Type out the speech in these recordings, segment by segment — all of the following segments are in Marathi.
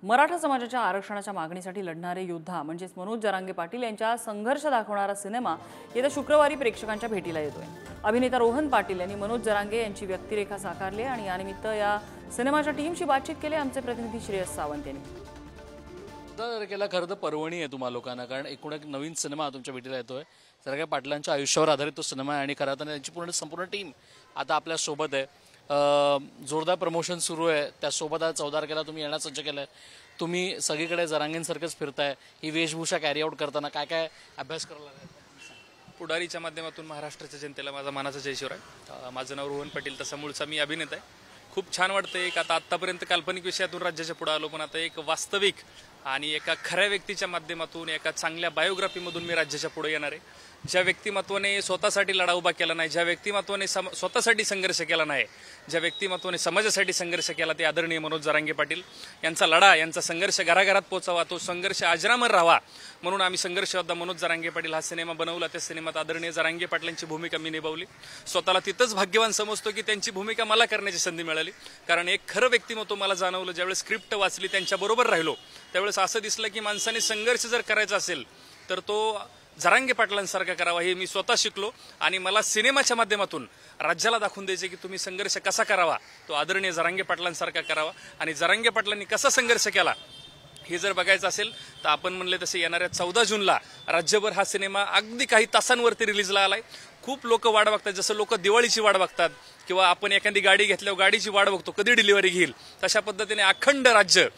मराठा समाजाच्या आरक्षणाच्या मागणीसाठी लढणारे योद्धा म्हणजेच मनोज जरांगे पाटील यांचा संघर्ष दाखवणारा सिनेमा येत्या शुक्रवारी प्रेक्षकांच्या भेटीला येतोय। अभिनेता रोहन पाटील यांनी मनोज जरांगे यांची व्यक्तिरेखा साकारली आणि यानिमित्त या सिनेमाच्या टीमशी बातचीत केली। आमचे प्रतिनिधी श्रेयस सावंत यांनी 14 तारखेला खरं तर पर्वणी आहे तुम्हा लोकांना, कारण एकूण एक नवीन सिनेमा तुमच्या भेटीला येतोय। जरांगे पाटलांच्या आयुष्यावर आधारित तो सिनेमा आहे आणि खरं तर त्यांची संपूर्ण टीम आता आपल्या सोबत आहे। जोरदार प्रमोशन सुरू आहे। त्यासोबत आज 14 तारखेला तुम्ही येण्यास सज्ज केलंय। तुम्ही सगळीकडे जरांगेंसारखंच फिरताय। ही वेशभूषा कॅरी आउट करताना काय काय अभ्यास करायला लागला? पुढारीच्या माध्यमातून महाराष्ट्राच्या जनतेला माझा मानाचा जय शिवराय। माझं नाव रोहन पाटील, तसा मूळचा मी अभिनेता आहे। खूप छान वाटतं एक आतापर्यंत काल्पनिक विषयातून राज्याच्या पुढे आलो, पण आता एक वास्तविक आणि एका खऱ्या व्यक्तीच्या माध्यमातून एका चांगल्या बायोग्राफीमधून मी राज्याच्या पुढे येणार आहे। ज्या व्यक्तिमत्वाने स्वतःसाठी लढा उभा केला नाही, ज्या व्यक्तिमत्वाने स्वतःसाठी संघर्ष केला नाही, ज्या व्यक्तिमत्वाने समाजासाठी संघर्ष केला, ते आदरणीय मनोज जरांगे पाटील यांचा लढा, यांचा संघर्ष घराघरात पोहोचावा, तो संघर्ष अजरामर राहावा म्हणून आम्ही संघर्ष योद्धा मनोज जरांगे पाटील हा सिनेमा बनवला। त्या सिनेमात आदरणीय जरांगे पाटलांची भूमिका मी निभावली। स्वतःला तिथंच भाग्यवान समजतो की त्यांची भूमिका मला करण्याची संधी मिळाली, कारण एक खरं व्यक्तिमत्व मला जाणवलं। ज्यावेळेस स्क्रिप्ट वाचली, त्यांच्याबरोबर राहिलो, त्यावेळेस असं दिसलं की माणसाने संघर्ष जर करायचा असेल तर तो जरांगे पाटलांसारखा करावा, हे मी स्वतः शिकलो। आणि मला सिनेमाच्या माध्यमातून राज्याला दाखवून द्यायचे की तुम्ही संघर्ष कसा करावा, तो आदरणीय जरांगे पाटलांसारखा करावा। आणि जरांगे पाटलांनी कसा संघर्ष केला हे जर बघायचं असेल तर आपण म्हणले तसे येणाऱ्या 14 जूनला राज्यभर हा सिनेमा अगदी काही तासांवरती रिलीजला आलाय। खूप लोक वाट बघतात, जसं लोक दिवाळीची वाट बघतात किंवा आपण एखादी गाडी घेतल्यावर गाडीची वाट बघतो कधी डिलिव्हरी घेईल, तशा पद्धतीने अखंड राज्य,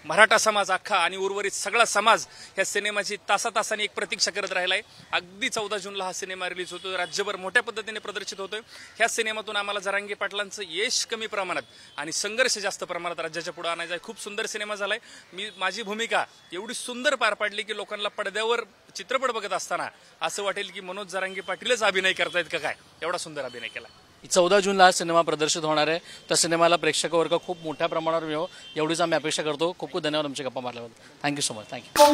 मराठा समाज अख्खा आणि उर्वरित सगळा समाज ह्या सिनेमाची तासातासाने एक प्रतीक्षा करत राहिलाय। अगदी 14 जूनला हा सिनेमा रिलीज होतोय, राज्यभर मोठ्या पद्धतीने प्रदर्शित होतोय। ह्या सिनेमातून आम्हाला जरांगे पाटलांचं यश कमी प्रमाणात आणि संघर्ष जास्त प्रमाणात राज्याच्या पुढे आणायचा आहे। खूप सुंदर सिनेमा झालाय। मी माझी भूमिका एवढी सुंदर पार पाडली की लोकांना पडद्यावर चित्रपट बघत असताना असं वाटेल की मनोज जरांगे पाटीलच अभिनय करतायत का काय, एवढा सुंदर अभिनय केला। 14 जूनला हा सिनेमा प्रदर्शित होणार आहे। त्या सिनेमाला प्रेक्षक वर्ग खूप मोठ्या प्रमाणावर मिळो एवढीच आम्ही अपेक्षा करतो। खूप खूप धन्यवाद आमची गप्पा मारल्याबद्दल। Thank you so much. थँक्यू।